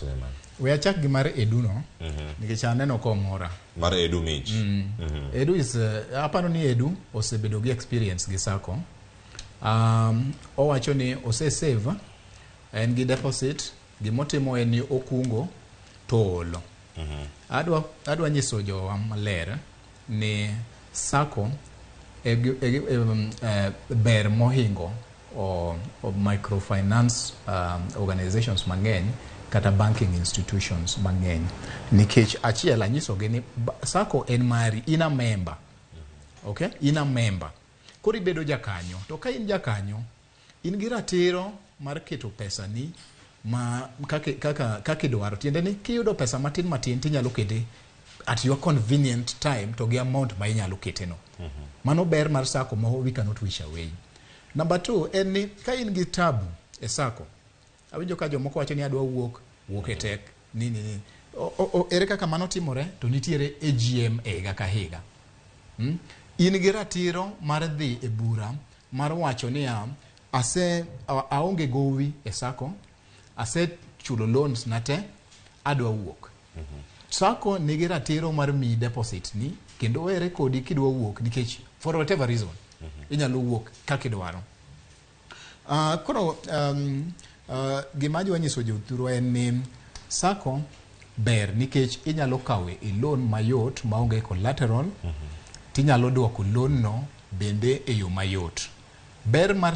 wachne man. We achak gi mar edu no. Nikech aneno ko mora. Mar edu mich. Edu is aparo ni edu osebedo gi experience gi Sacco. Owacho ni ose save en gi deposit, gimotimo en ni okungo tolo. Adwa nyiso jowa maler ni Sacco ber mohingo o microfinance organizations mang'eny kata banking institutions mang'eny, nikech achiel anyisogi ni Sacco en mari, in a member. Okay? In a member. Koro ibedo jakanyo. To ka in jakanyo, in gi ratiro mar keto pesa ni kaka idwaro. Tiende ni kiyudo pesa matin tinyalo kete at your convenient time to gi amount ma inyalo kete no. Mano ber mar Sacco ma we cannot wish away. Number 2 en ni ka in gi tabu e Sacco, awinjo ka jomoko wacho ni adwa wuok e tek nini. Ere kaka mano timore? To nitiere AGM higa ka higa. In gi ratiro mar dhi e bura mar wacho ni aonge gowi e Sacco, ase chulo loans na te, adwa wuok. Sacco nigi ratiro mar mi deposit ni kendo were kodi kidwa wuok, nikech for whatever reason inyalo wuok kaka idwaro. Koro gima adwa nyiso jothuru en ni Sacco ber nikech inyalo kawe e loan mayot maonge collateral, tinyalo duoko loan no bende e yo mayot. Ber mar